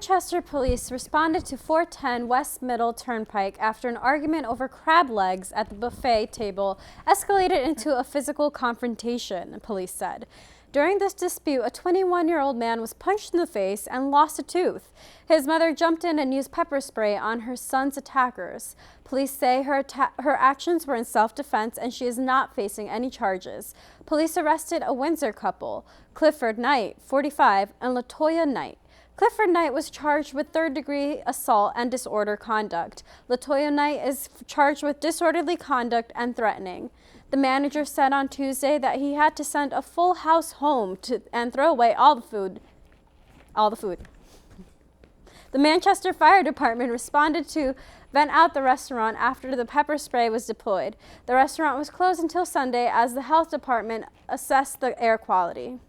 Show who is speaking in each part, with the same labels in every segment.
Speaker 1: Manchester police responded to 410 West Middle Turnpike after an argument over crab legs at the buffet table escalated into a physical confrontation, police said. During this dispute, a 21-year-old man was punched in the face and lost a tooth. His mother jumped in and used pepper spray on her son's attackers. Police say her actions were in self-defense and she is not facing any charges. Police arrested a Windsor couple, Clifford Knight, 45, and LaToya Knight. Clifford Knight was charged with third-degree assault and disorder conduct. LaToya Knight is charged with disorderly conduct and threatening. The manager said on Tuesday that he had to send a full house home and throw away all the food. The Manchester Fire Department responded to vent out the restaurant after the pepper spray was deployed. The restaurant was closed until Sunday as the health department assessed the air quality.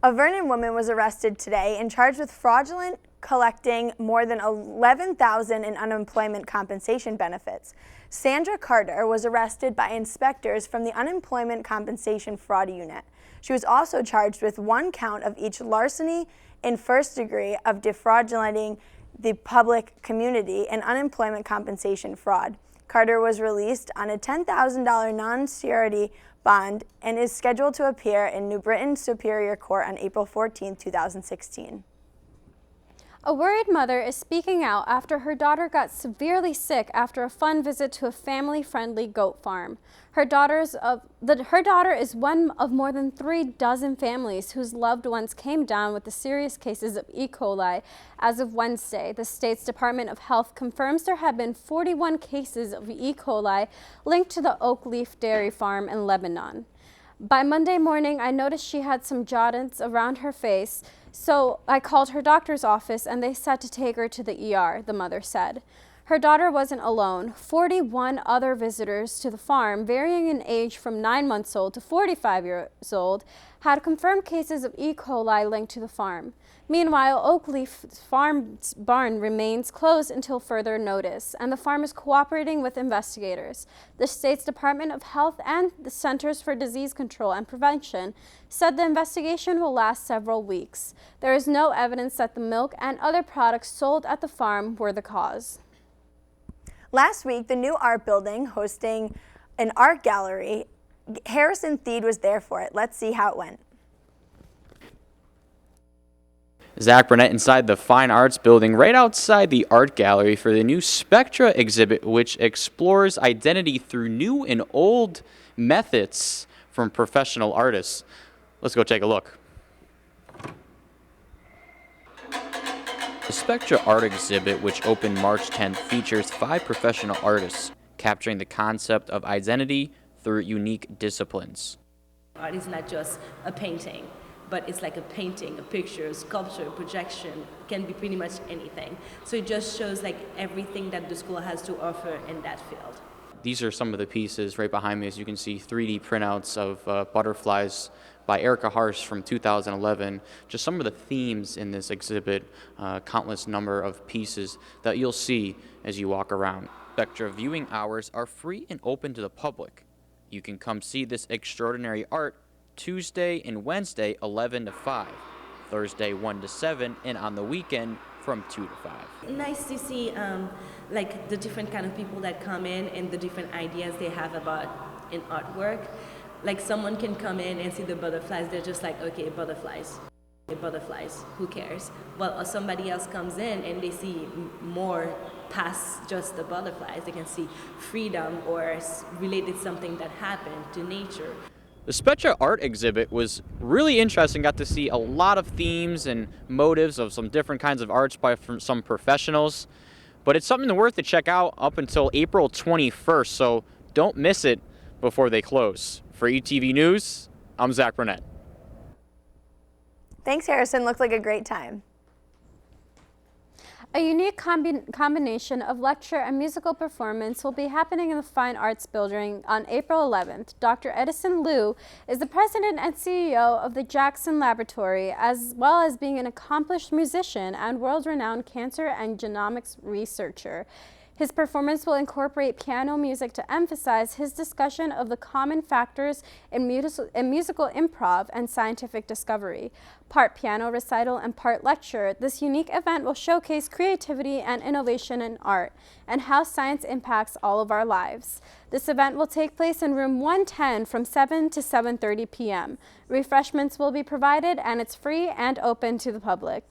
Speaker 2: A Vernon woman was arrested today and charged with fraudulent collecting more than $11,000 in unemployment compensation benefits. Sandra Carter was arrested by inspectors from the Unemployment Compensation Fraud Unit. She was also charged with 1 count of each larceny in first degree of defraudulating the public community and unemployment compensation fraud. Carter was released on a $10,000 non-surety bond and is scheduled to appear in New Britain Superior Court on April 14, 2016.
Speaker 1: A worried mother is speaking out after her daughter got severely sick after a fun visit to a family-friendly goat farm. Her daughter is one of more than 36 families whose loved ones came down with the serious cases of E. coli as of Wednesday. The state's Department of Health confirms there have been 41 cases of E. coli linked to the Oak Leaf Dairy Farm in Lebanon. By Monday morning, I noticed she had some jaundice around her face, so I called her doctor's office and they said to take her to the ER, the mother said. Her daughter wasn't alone. 41 other visitors to the farm, varying in age from 9 months old to 45 years old, had confirmed cases of E. coli linked to the farm. Meanwhile, Oak Leaf Farm's barn remains closed until further notice, and the farm is cooperating with investigators. The state's Department of Health and the Centers for Disease Control and Prevention said the investigation will last several weeks. There is no evidence that the milk and other products sold at the farm were the cause.
Speaker 2: Last week, the new art building hosting an art gallery, Harrison Theed was there for it. Let's see how it went.
Speaker 3: Zach Burnett inside the Fine Arts building right outside the art gallery for the new Spectra exhibit, which explores identity through new and old methods from professional artists. Let's go take a look. The Spectra art exhibit, which opened March 10th, features 5 professional artists capturing the concept of identity through unique disciplines.
Speaker 4: Art is not just a painting, but it's like a painting, a picture, a sculpture, projection, can be pretty much anything. So it just shows like everything that the school has to offer in that field.
Speaker 3: These are some of the pieces right behind me. As you can see, 3D printouts of butterflies by Erica Harsh from 2011. Just some of the themes in this exhibit, countless number of pieces that you'll see as you walk around. Spectra viewing hours are free and open to the public. You can come see this extraordinary art Tuesday and Wednesday 11 to 5, Thursday 1 to 7, and on the weekend from 2 to 5.
Speaker 4: Nice to see like the different kind of people that come in and the different ideas they have about an artwork. Like someone can come in and see the butterflies, they're just like, okay, butterflies, who cares? Well, somebody else comes in and they see more past just the butterflies. They can see freedom or related something that happened to nature.
Speaker 3: The Spectra art exhibit was really interesting. Got to see a lot of themes and motives of some different kinds of arts by some professionals. But it's something worth to check out up until April 21st, so don't miss it before they close. For ETV News, I'm Zach Burnett.
Speaker 2: Thanks, Harrison. Looked like a great time.
Speaker 1: A unique combination of lecture and musical performance will be happening in the Fine Arts Building on April 11th. Dr. Edison Liu is the president and CEO of the Jackson Laboratory, as well as being an accomplished musician and world-renowned cancer and genomics researcher. His performance will incorporate piano music to emphasize his discussion of the common factors in musical improv and scientific discovery. Part piano recital and part lecture, this unique event will showcase creativity and innovation in art and how science impacts all of our lives. This event will take place in room 110 from 7 to 7:30 p.m. Refreshments will be provided and it's free and open to the public.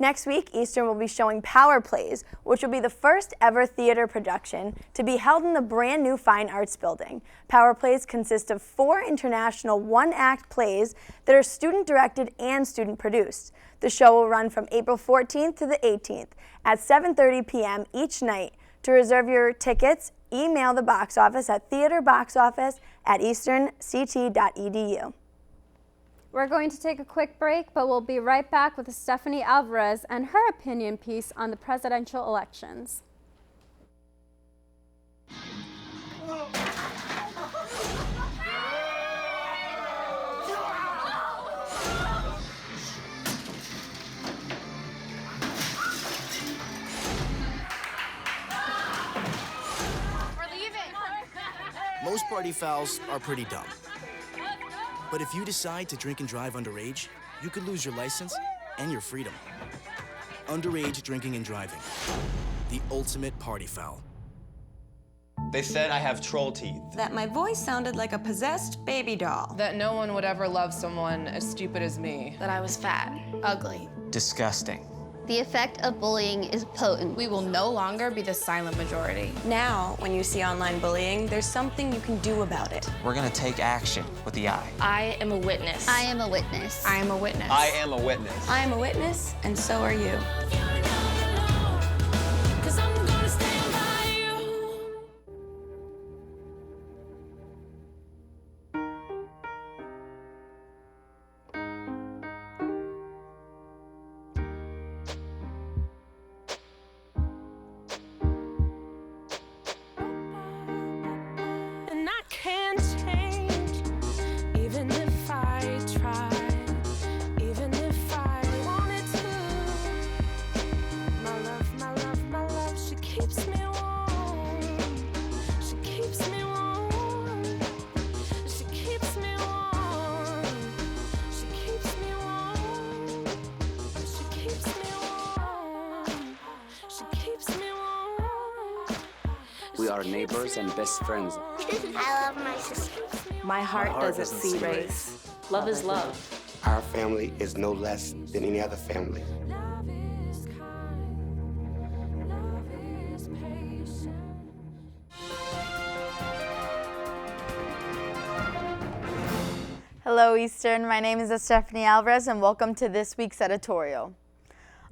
Speaker 2: Next week, Eastern will be showing Power Plays, which will be the first ever theater production to be held in the brand new Fine Arts Building. Power Plays consist of 4 international one-act plays that are student-directed and student-produced. The show will run from April 14th to the 18th at 7:30 p.m. each night. To reserve your tickets, email the box office at theaterboxoffice@easternct.edu.
Speaker 1: We're going to take a quick break, but we'll be right back with Stephanie Alvarez and her opinion piece on the presidential elections.
Speaker 5: Most party fouls are pretty dumb. But if you decide to drink and drive underage, you could lose your license and your freedom. Underage drinking and driving. The ultimate party foul.
Speaker 6: They said I have troll teeth.
Speaker 7: That my voice sounded like a possessed baby doll.
Speaker 8: That no one would ever love someone as stupid as me.
Speaker 9: That I was fat, ugly.
Speaker 6: Disgusting.
Speaker 10: The effect of bullying is potent.
Speaker 9: We will no longer be the silent majority.
Speaker 7: Now, when you see online bullying, there's something you can do about it.
Speaker 6: We're gonna take action with the I.
Speaker 9: I am a witness.
Speaker 10: I am a witness.
Speaker 9: I am a witness.
Speaker 6: I am a witness.
Speaker 7: I am a witness, and so are you.
Speaker 11: We are neighbors and best friends.
Speaker 12: I love my sister.
Speaker 13: My heart doesn't see race. Love is love.
Speaker 14: Our family is no less than any other family.
Speaker 2: Hello, Eastern. My name is Stephanie Alvarez, and welcome to this week's editorial.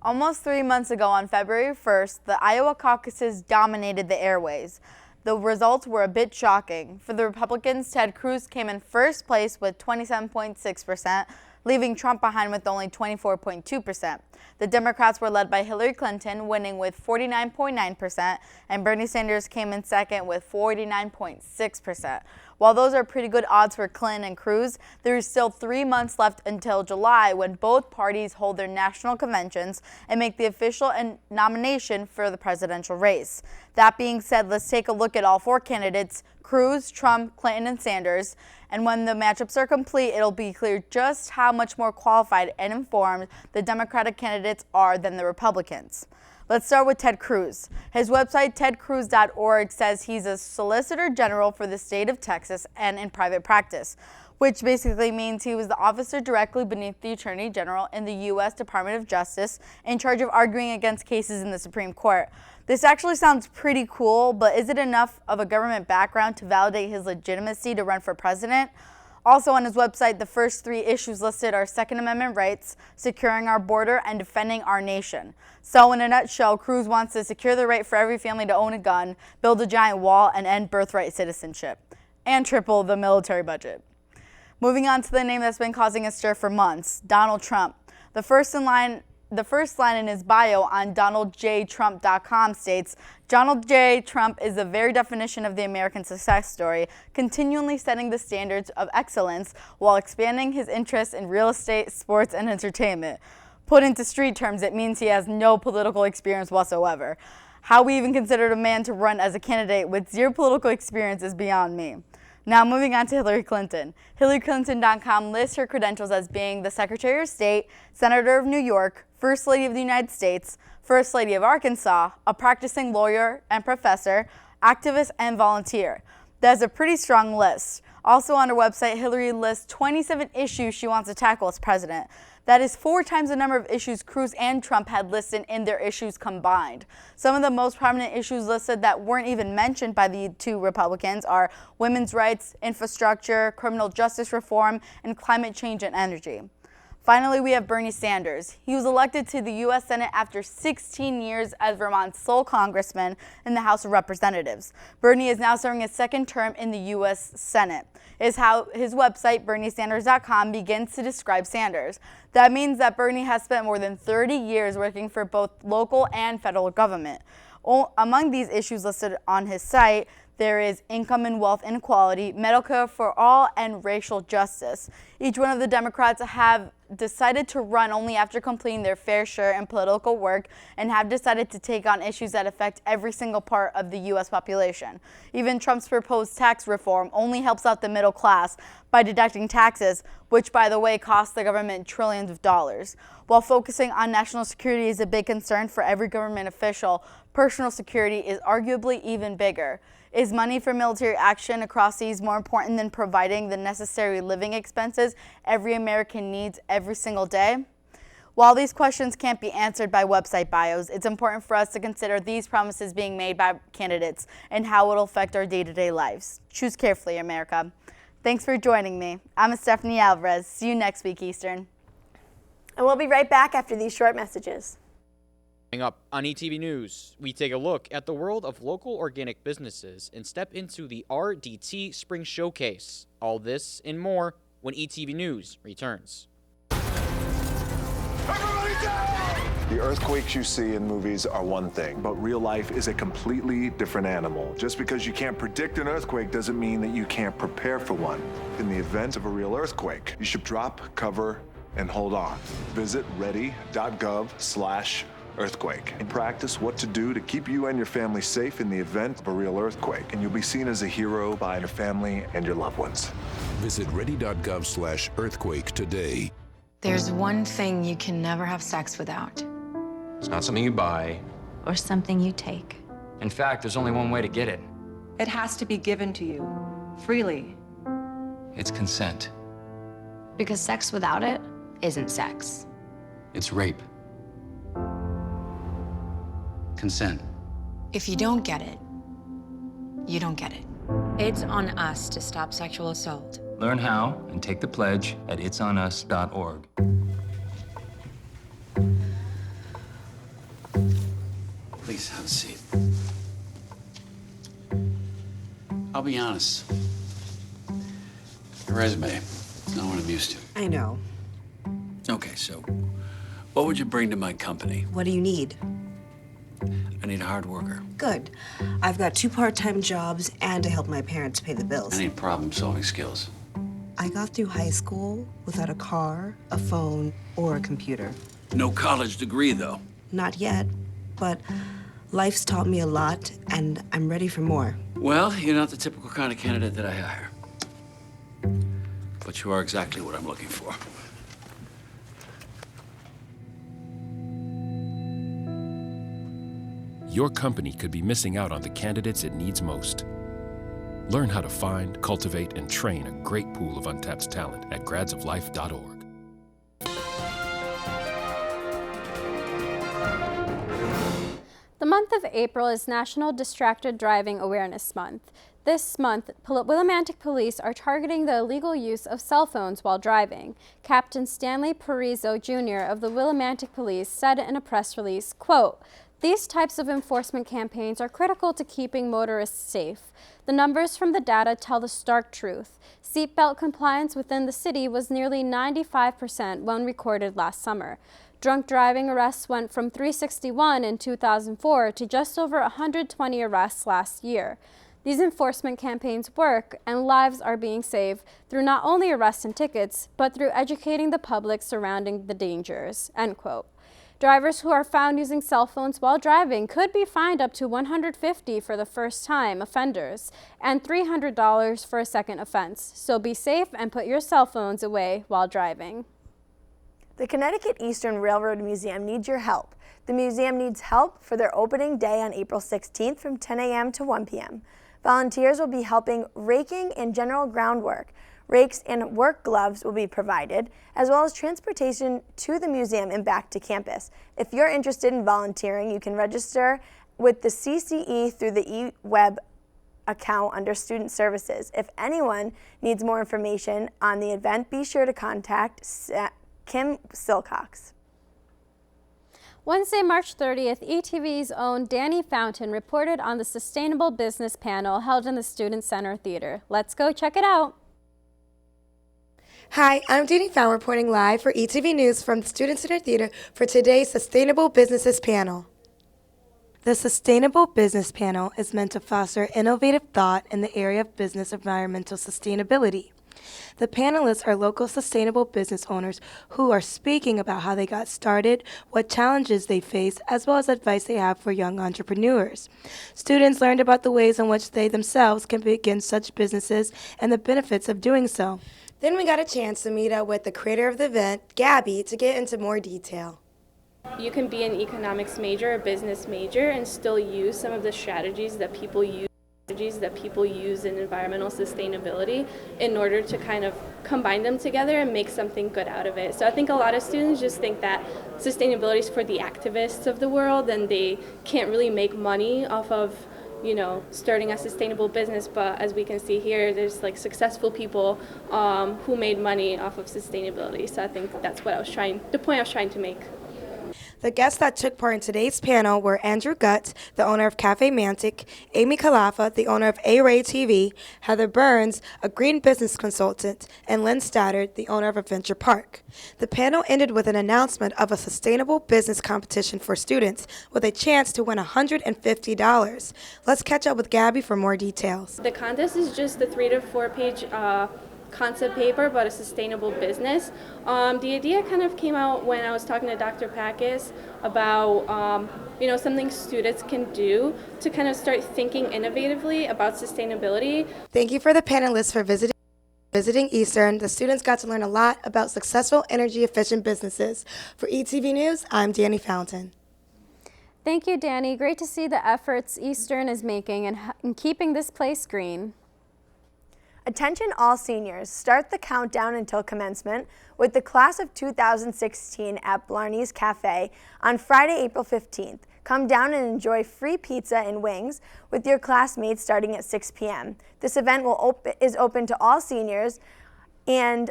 Speaker 2: Almost 3 months ago, on February 1st, the Iowa caucuses dominated the airways. The results were a bit shocking. For the Republicans, Ted Cruz came in first place with 27.6%, leaving Trump behind with only 24.2%. The Democrats were led by Hillary Clinton, winning with 49.9%, and Bernie Sanders came in second with 49.6%. While those are pretty good odds for Clinton and Cruz, there is still 3 months left until July, when both parties hold their national conventions and make the official nomination for the presidential race. That being said, let's take a look at all 4 candidates: Cruz, Trump, Clinton, and Sanders. And when the matchups are complete, it'll be clear just how much more qualified and informed the Democratic candidates are than the Republicans. Let's start with Ted Cruz. His website, tedcruz.org, says he's a Solicitor General for the state of Texas and in private practice, which basically means he was the officer directly beneath the Attorney General in the U.S. Department of Justice in charge of arguing against cases in the Supreme Court. This actually sounds pretty cool, but is it enough of a government background to validate his legitimacy to run for president? Also on his website, the first 3 issues listed are Second Amendment rights, securing our border, and defending our nation. So in a nutshell, Cruz wants to secure the right for every family to own a gun, build a giant wall, and end birthright citizenship, and triple the military budget. Moving on to the name that's been causing a stir for months, Donald Trump. The first line in his bio on DonaldJTrump.com states, Donald J. Trump is the very definition of the American success story, continually setting the standards of excellence while expanding his interests in real estate, sports, and entertainment. Put into street terms, it means he has no political experience whatsoever.
Speaker 15: How we even considered a man to run as a candidate with zero political experience is beyond me. Now moving on to Hillary Clinton. HillaryClinton.com lists her credentials as being the Secretary of State, Senator of New York, First Lady of the United States, First Lady of Arkansas, a practicing lawyer and professor, activist, and volunteer. That's a pretty strong list. Also on her website, Hillary lists 27 issues she wants to tackle as president. That is 4 times the number of issues Cruz and Trump had listed in their issues combined. Some of the most prominent issues listed that weren't even mentioned by the 2 Republicans are women's rights, infrastructure, criminal justice reform, and climate change and energy. Finally, we have Bernie Sanders. He was elected to the U.S. Senate after 16 years as Vermont's sole congressman in the House of Representatives. Bernie is now serving his 2nd term in the U.S. Senate. Is how his website, BernieSanders.com, begins to describe Sanders. That means that Bernie has spent more than 30 years working for both local and federal government. Among these issues listed on his site, there is income and wealth inequality, medical care for all, and racial justice. Each one of the Democrats have decided to run only after completing their fair share in political work and have decided to take on issues that affect every single part of the U.S. population. Even Trump's proposed tax reform only helps out the middle class by deducting taxes, which, by the way, cost the government trillions of dollars. While focusing on national security is a big concern for every government official, personal security is arguably even bigger. Is money for military action across seas more important than providing the necessary living expenses every American needs every single day? While these questions can't be answered by website bios, it's important for us to consider these promises being made by candidates and how it'll affect our day-to-day lives. Choose carefully, America. Thanks for joining me. I'm Stephanie Alvarez. See you next week, Eastern.
Speaker 2: And we'll be right back after these short messages.
Speaker 3: Coming up on ETV News, we take a look at the world of local organic businesses and step into the RDT Spring Showcase. All this and more when ETV News returns.
Speaker 16: The earthquakes you see in movies are one thing, but real life is a completely different animal. Just because you can't predict an earthquake doesn't mean that you can't prepare for one. In the event of a real earthquake, you should drop, cover, and hold on. Visit ready.gov/earthquake and practice what to do to keep you and your family safe in the event of a real earthquake. And you'll be seen as a hero by your family and your loved ones.
Speaker 17: Visit ready.gov/earthquake today.
Speaker 18: There's one thing you can never have sex without.
Speaker 19: It's not something you buy.
Speaker 18: Or something you take.
Speaker 19: In fact, there's only one way to get it.
Speaker 20: It has to be given to you, freely.
Speaker 19: It's consent.
Speaker 18: Because sex without it isn't sex.
Speaker 19: It's rape. Consent.
Speaker 18: If you don't get it, you don't get it.
Speaker 21: It's on us to stop sexual assault.
Speaker 19: Learn how and take the pledge at itsonus.org.
Speaker 22: Please have a seat. I'll be honest. Your resume is not what I'm used to.
Speaker 23: I know.
Speaker 22: Okay, so what would you bring to my company?
Speaker 23: What do you need?
Speaker 22: I need a hard worker.
Speaker 23: Good. I've got 2 part-time jobs and to help my parents pay the bills.
Speaker 22: I need problem-solving skills.
Speaker 23: I got through high school without a car, a phone, or a computer.
Speaker 22: No college degree, though.
Speaker 23: Not yet, but life's taught me a lot, and I'm ready for more.
Speaker 22: Well, you're not the typical kind of candidate that I hire. But you are exactly what I'm looking for.
Speaker 17: Your company could be missing out on the candidates it needs most. Learn how to find, cultivate, and train a great pool of untapped talent at gradsoflife.org.
Speaker 1: The month of April is National Distracted Driving Awareness Month. This month, Willimantic Police are targeting the illegal use of cell phones while driving. Captain Stanley Parizo Jr. of the Willimantic Police said in a press release, quote, "These types of enforcement campaigns are critical to keeping motorists safe. The numbers from the data tell the stark truth. Seatbelt compliance within the city was nearly 95% when recorded last summer. Drunk driving arrests went from 361 in 2004 to just over 120 arrests last year. These enforcement campaigns work, and lives are being saved through not only arrests and tickets, but through educating the public surrounding the dangers," end quote. Drivers who are found using cell phones while driving could be fined up to $150 for the first-time offenders and $300 for a second offense. So be safe and put your cell phones away while driving.
Speaker 2: The Connecticut Eastern Railroad Museum needs your help. The museum needs help for their opening day on April 16th from 10 a.m. to 1 p.m. Volunteers will be helping raking and general groundwork. Rakes and work gloves will be provided, as well as transportation to the museum and back to campus. If you're interested in volunteering, you can register with the CCE through the eWeb account under Student Services. If anyone needs more information on the event, be sure to contact Kim Silcox.
Speaker 1: Wednesday, March 30th, ETV's own Danny Fountain reported on the Sustainable Business panel held in the Student Center Theater. Let's go check it out.
Speaker 4: Hi, I'm Danny Fountain reporting live for ETV News from the Student Center Theater for today's Sustainable Businesses panel. The Sustainable Business panel is meant to foster innovative thought in the area of business environmental sustainability. The panelists are local sustainable business owners who are speaking about how they got started, what challenges they face, as well as advice they have for young entrepreneurs. Students learned about the ways in which they themselves can begin such businesses and the benefits of doing so. Then we got a chance to meet up with the creator of the event, Gabby, to get into more detail.
Speaker 5: You can be an economics major or business major and still use some of the strategies that people use in environmental sustainability in order to kind of combine them together and make something good out of it. So I think a lot of students just think that sustainability is for the activists of the world and they can't really make money off of, you know, starting a sustainable business, but as we can see here, there's like successful people who made money off of sustainability. So I think that's what the point I was trying to make.
Speaker 4: The guests that took part in today's panel were Andrew Gutt, the owner of Cafe Mantic, Amy Calafa, the owner of A-Ray TV, Heather Burns, a green business consultant, and Lynn Stoddard, the owner of Adventure Park. The panel ended with an announcement of a sustainable business competition for students with a chance to win $150. Let's catch up with Gabby for more details.
Speaker 5: The contest is just the 3 to 4 page concept paper about a sustainable business. The idea kind of came out when I was talking to Dr. Packus about something students can do to kind of start thinking innovatively about sustainability.
Speaker 4: Thank you for the panelists for visiting Eastern. The students got to learn a lot about successful energy efficient businesses. For ETV News, I'm Danny Fountain.
Speaker 1: Thank you, Danny. Great to see the efforts Eastern is making in keeping this place green.
Speaker 2: Attention all seniors, start the countdown until commencement with the class of 2016 at Blarney's Cafe on Friday, April 15th. Come down and enjoy free pizza and wings with your classmates starting at 6 p.m. This event is open to all seniors, and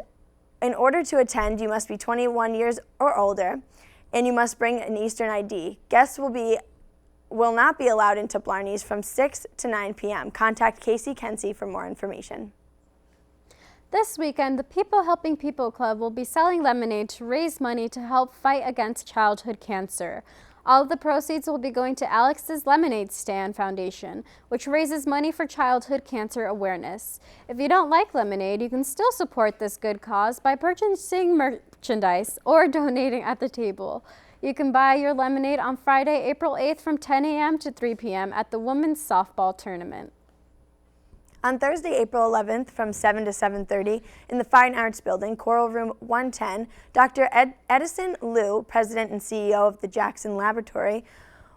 Speaker 2: in order to attend, you must be 21 years or older, and you must bring an Eastern ID. Guests will not be allowed into Blarney's from 6 to 9 p.m. Contact Casey Kensey for more information.
Speaker 1: This weekend, the People Helping People Club will be selling lemonade to raise money to help fight against childhood cancer. All of the proceeds will be going to Alex's Lemonade Stand Foundation, which raises money for childhood cancer awareness. If you don't like lemonade, you can still support this good cause by purchasing merchandise or donating at the table. You can buy your lemonade on Friday, April 8th from 10 a.m. to 3 p.m. at the Women's Softball Tournament.
Speaker 2: On Thursday, April 11th from 7 to 7:30 in the Fine Arts Building, Choral Room 110, Dr. Edison Liu, President and CEO of the Jackson Laboratory,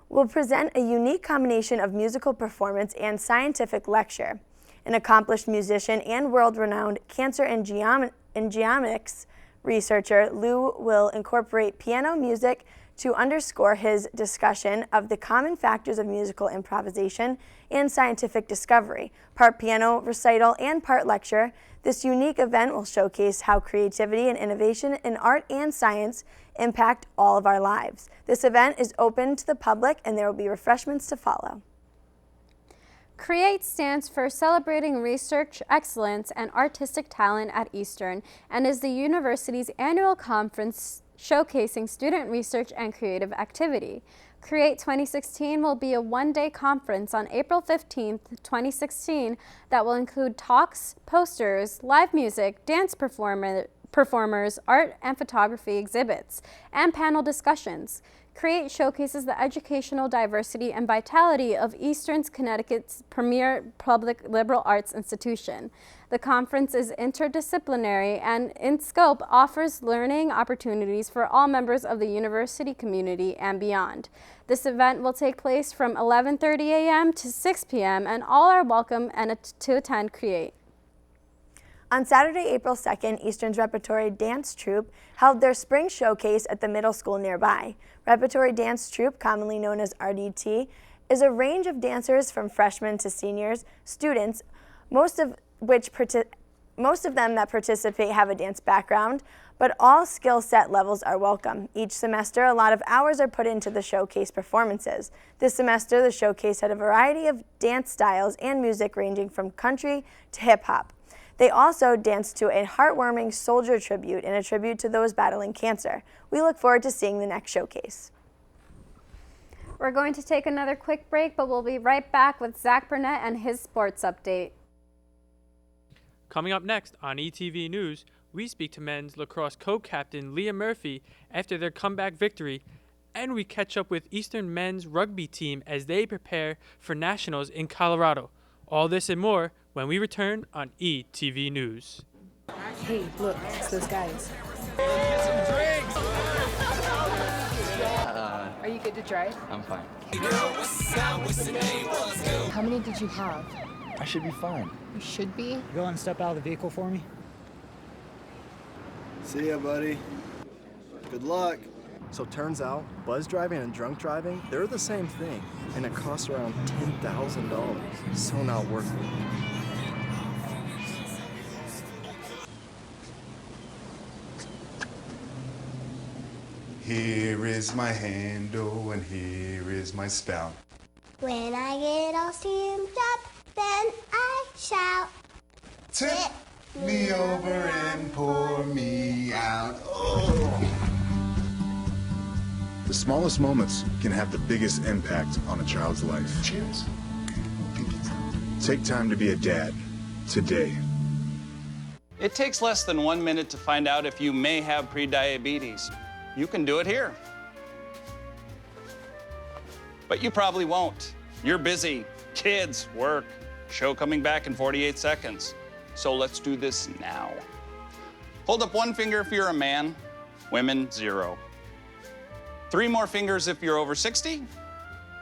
Speaker 2: will present a unique combination of musical performance and scientific lecture. An accomplished musician and world-renowned cancer and genomics researcher, Liu will incorporate piano music to underscore his discussion of the common factors of musical improvisation and scientific discovery. Part piano recital and part lecture, this unique event will showcase how creativity and innovation in art and science impact all of our lives. This event is open to the public and there will be refreshments to follow.
Speaker 1: CREATE stands for Celebrating Research Excellence and Artistic Talent at Eastern and is the university's annual conference showcasing student research and creative activity. CREATE 2016 will be a one-day conference on April 15th, 2016 that will include talks, posters, live music, dance performers, art and photography exhibits, and panel discussions. Create showcases the educational diversity and vitality of Eastern Connecticut's premier public liberal arts institution. The conference is interdisciplinary and in scope offers learning opportunities for all members of the university community and beyond. This event will take place from 11:30 a.m. to 6 p.m. and all are welcome to attend Create.
Speaker 2: On Saturday, April 2nd, Eastern's Repertory Dance Troupe held their spring showcase at the middle school nearby. Repertory Dance Troupe, commonly known as RDT, is a range of dancers from freshmen to seniors, students, most of them that participate have a dance background, but all skill set levels are welcome. Each semester, a lot of hours are put into the showcase performances. This semester, the showcase had a variety of dance styles and music ranging from country to hip-hop. They also danced to a heartwarming soldier tribute and a tribute to those battling cancer. We look forward to seeing the next showcase.
Speaker 1: We're going to take another quick break, but we'll be right back with Zach Burnett and his sports update.
Speaker 8: Coming up next on ETV News, we speak to men's lacrosse co-captain Leah Murphy after their comeback victory, and we catch up with Eastern men's rugby team as they prepare for nationals in Colorado. All this and more when we return on ETV News.
Speaker 9: Hey, look, it's those guys.
Speaker 6: Get some drinks!
Speaker 9: Are you good to drive?
Speaker 6: I'm fine.
Speaker 9: How many did you have?
Speaker 6: I should be fine.
Speaker 9: You should be.
Speaker 10: Go and step out of the vehicle for me.
Speaker 24: See ya, buddy. Good luck.
Speaker 25: So turns out, buzz driving and drunk driving, they're the same thing, and it costs around $10,000. So not worth it.
Speaker 26: Here is my handle and here is my spout.
Speaker 12: When I get all steamed up, then I shout.
Speaker 26: Tip me over and pour me out. Oh. The smallest moments can have the biggest impact on a child's life. Cheers. Take time to be a dad today.
Speaker 27: It takes less than 1 minute to find out if you may have prediabetes. You can do it here. But you probably won't. You're busy. Kids, work, show coming back in 48 seconds. So let's do this now. Hold up one finger if you're a man, women, 0. 3 more fingers if you're over 60,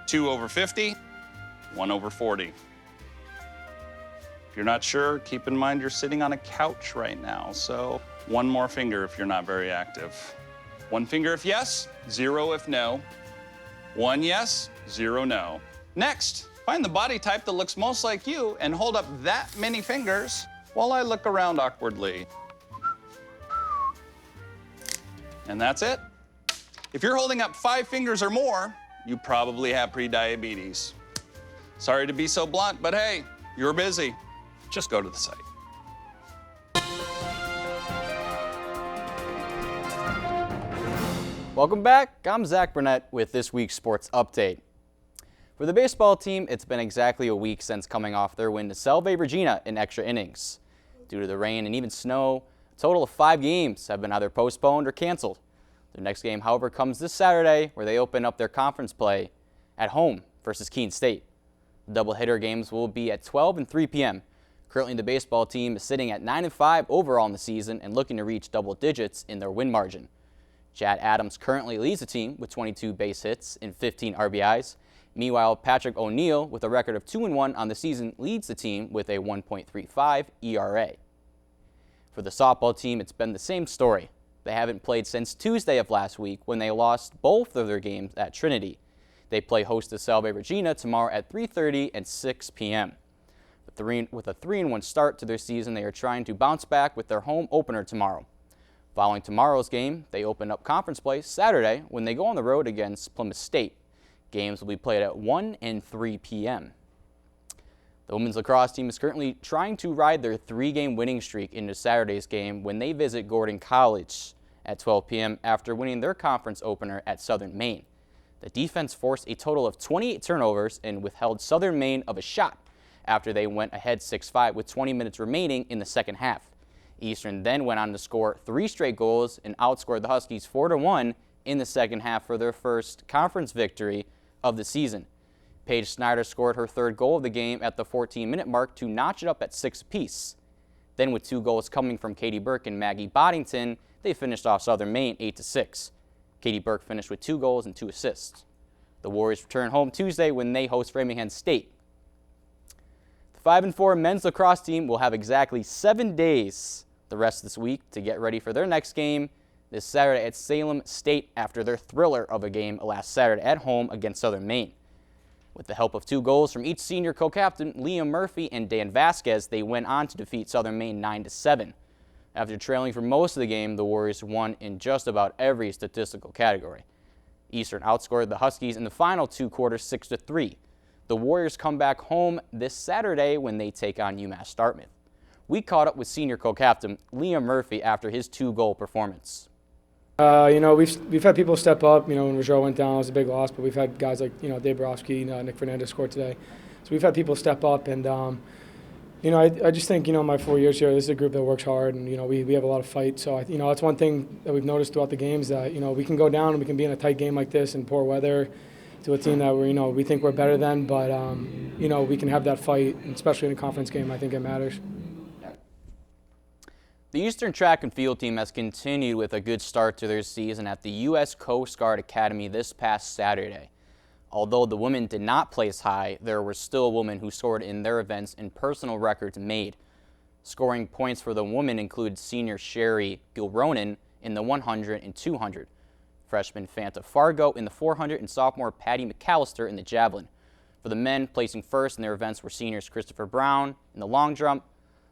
Speaker 27: 2 over 50, 1 over 40. If you're not sure, keep in mind you're sitting on a couch right now, so 1 more finger if you're not very active. 1 finger if yes, 0 if no. 1 yes, 0 no. Next, find the body type that looks most like you and hold up that many fingers while I look around awkwardly. And that's it. If you're holding up 5 fingers or more, you probably have prediabetes. Sorry to be so blunt, but hey, you're busy. Just go to the site.
Speaker 28: Welcome back. I'm Zach Burnett with this week's sports update. For the baseball team, it's been exactly a week since coming off their win to Salve Regina in extra innings. Due to the rain and even snow, a total of 5 games have been either postponed or canceled. Their next game, however, comes this Saturday, where they open up their conference play at home versus Keene State. The doubleheader games will be at 12 and 3 p.m. Currently, the baseball team is sitting at 9-5 overall in the season and looking to reach double digits in their win margin. Chad Adams currently leads the team with 22 base hits and 15 RBIs. Meanwhile, Patrick O'Neill, with a record of 2-1 on the season, leads the team with a 1.35 ERA. For the softball team, it's been the same story. They haven't played since Tuesday of last week when they lost both of their games at Trinity. They play host to Salve Regina tomorrow at 3:30 and 6 p.m. With a 3-1 start to their season, they are trying to bounce back with their home opener tomorrow. Following tomorrow's game, they open up conference play Saturday when they go on the road against Plymouth State. Games will be played at 1 and 3 p.m. The women's lacrosse team is currently trying to ride their 3-game winning streak into Saturday's game when they visit Gordon College at 12 p.m. after winning their conference opener at Southern Maine. The defense forced a total of 28 turnovers and withheld Southern Maine of a shot after they went ahead 6-5 with 20 minutes remaining in the second half. Eastern then went on to score 3 straight goals and outscored the Huskies 4-1 in the second half for their first conference victory of the season. Paige Snyder scored her 3rd goal of the game at the 14-minute mark to notch it up at 6 apiece. Then with 2 goals coming from Katie Burke and Maggie Boddington, they finished off Southern Maine 8-6. Katie Burke finished with 2 goals and 2 assists. The Warriors return home Tuesday when they host Framingham State. The 5-4 men's lacrosse team will have exactly 7 days the rest of this week to get ready for their next game this Saturday at Salem State after their thriller of a game last Saturday at home against Southern Maine. With the help of 2 goals from each senior co-captain, Liam Murphy and Dan Vasquez, they went on to defeat Southern Maine 9-7. After trailing for most of the game, the Warriors won in just about every statistical category. Eastern outscored the Huskies in the final 2 quarters 6-3. The Warriors come back home this Saturday when they take on UMass Dartmouth. We caught up with senior co-captain Liam Murphy after his 2-goal performance.
Speaker 3: We've had people step up. When Rochelle went down, it was a big loss, but we've had guys like, Dave Borowski, Nick Fernandez scored today. So we've had people step up, and, I just think, my 4 years here, this is a group that works hard, and, we have a lot of fight. So, that's one thing that we've noticed throughout the games that, we can go down and we can be in a tight game like this in poor weather to a team that we think we're better than, but, we can have that fight, and especially in a conference game. I think it matters.
Speaker 28: The Eastern track and field team has continued with a good start to their season at the U.S. Coast Guard Academy this past Saturday. Although the women did not place high, there were still women who scored in their events and personal records made. Scoring points for the women include senior Sherry Gilronan in the 100 and 200, freshman Fanta Fargo in the 400, and sophomore Patty McAllister in the javelin. For the men, placing first in their events were seniors Christopher Brown in the long jump,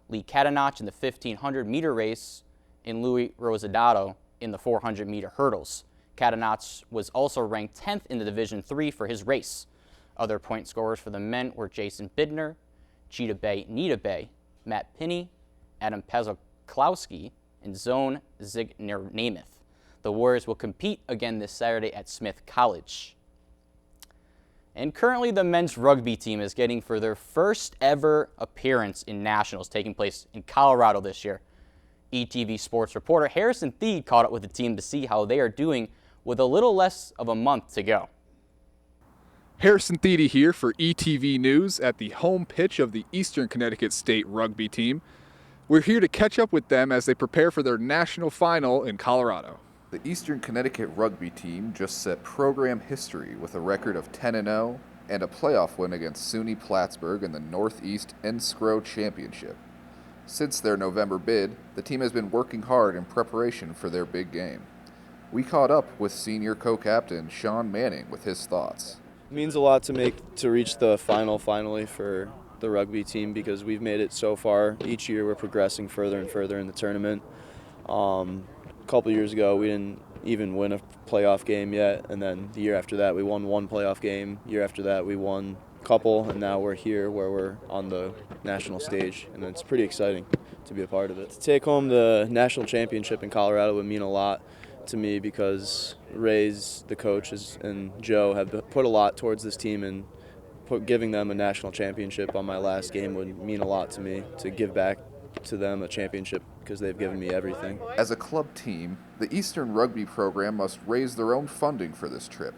Speaker 28: Lee Catanach in the 1,500-meter race, and Louis Rosadato in the 400-meter hurdles. Catanach was also ranked 10th in the Division III for his race. Other point scorers for the men were Jason Bidner, Cheetah Bay Nita Bay, Matt Pinney, Adam Pezoklowski, and Zone Zigner-Namath. The Warriors will compete again this Saturday at Smith College. And currently the men's rugby team is getting for their first ever appearance in nationals taking place in Colorado this year. ETV sports reporter Harrison Thied caught up with the team to see how they are doing with a little less of a month to go.
Speaker 7: Harrison Thied here for ETV News at the home pitch of the Eastern Connecticut State rugby team. We're here to catch up with them as they prepare for their national final in Colorado.
Speaker 11: The Eastern Connecticut rugby team just set program history with a record of 10-0 and a playoff win against SUNY Plattsburgh in the Northeast NSCRO Championship. Since their November bid, the team has been working hard in preparation for their big game. We caught up with senior co-captain Sean Manning with his thoughts.
Speaker 13: It means a lot to reach the final finally for the rugby team because we've made it so far. Each year we're progressing further and further in the tournament. A couple years ago, we didn't even win a playoff game yet, and then the year after that, we won 1 playoff game. Year after that, we won a couple, and now we're here where we're on the national stage, and it's pretty exciting to be a part of it. To take home the national championship in Colorado would mean a lot to me because Ray's, the coaches, and Joe have put a lot towards this team, and giving them a national championship on my last game would mean a lot to me to give back to them a championship because they've given me everything.
Speaker 11: As a club team, the Eastern Rugby program must raise their own funding for this trip.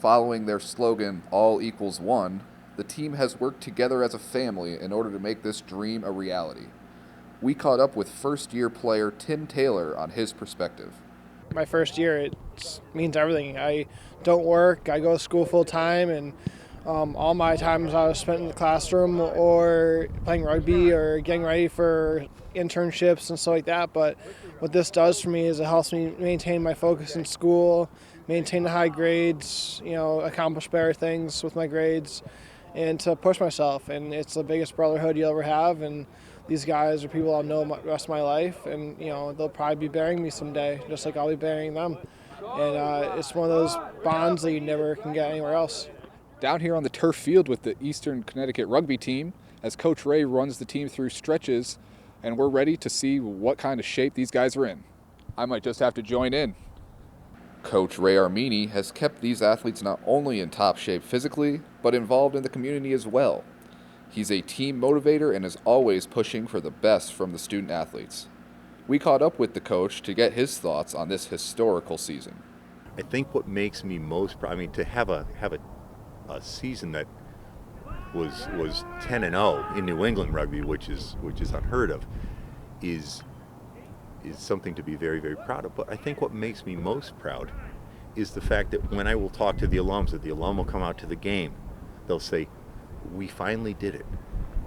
Speaker 11: Following their slogan, All Equals One, the team has worked together as a family in order to make this dream a reality. We caught up with first-year player Tim Taylor on his perspective.
Speaker 14: My first year, it means everything. I don't work, I go to school full-time, and all my times I was spent in the classroom or playing rugby or getting ready for internships and stuff like that. But what this does for me is it helps me maintain my focus in school, maintain the high grades, accomplish better things with my grades, and to push myself. And it's the biggest brotherhood you'll ever have. And these guys are people I'll know the rest of my life. And, they'll probably be burying me someday, just like I'll be burying them. And it's one of those bonds that you never can get anywhere else.
Speaker 7: Down here on the turf field with the Eastern Connecticut rugby team as Coach Ray runs the team through stretches, and we're ready to see what kind of shape these guys are in. I might just have to join in.
Speaker 11: Coach Ray Armini has kept these athletes not only in top shape physically, but involved in the community as well. He's a team motivator and is always pushing for the best from the student athletes. We caught up with the coach to get his thoughts on this historical season.
Speaker 15: I think what makes me most proud, I mean, to have a season that was 10-0 in New England rugby, which is unheard of, is something to be very, very proud of. But I think what makes me most proud is the fact that when I will talk to the alums, that the alum will come out to the game, they'll say, "We finally did it.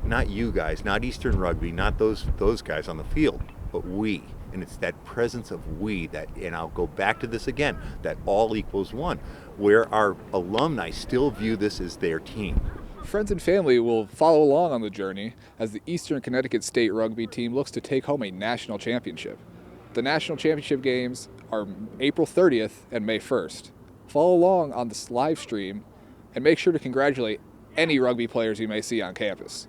Speaker 15: Not you guys, not Eastern Rugby, not those guys on the field, but we." And it's that presence of we that, and I'll go back to this again, that all equals one, where our alumni still view this as their team.
Speaker 7: Friends and family will follow along on the journey as the Eastern Connecticut State Rugby team looks to take home a national championship. The national championship games are April 30th and May 1st. Follow along on this live stream and make sure to congratulate any rugby players you may see on campus.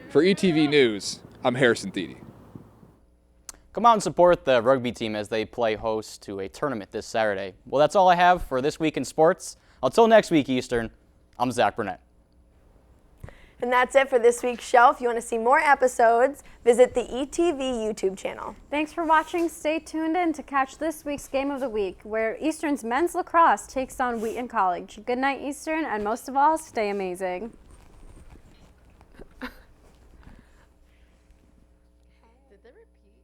Speaker 7: For ETV News, I'm Harrison Thede.
Speaker 28: Come out and support the rugby team as they play host to a tournament this Saturday. Well, that's all I have for this week in sports. Until next week, Eastern, I'm Zach Burnett.
Speaker 2: And that's it for this week's show. If you want to see more episodes, visit the ETV YouTube channel.
Speaker 1: Thanks for watching. Stay tuned in to catch this week's Game of the Week, where Eastern's men's lacrosse takes on Wheaton College. Good night, Eastern, and most of all, stay amazing.
Speaker 9: Did they repeat?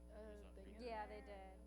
Speaker 1: Yeah, they did.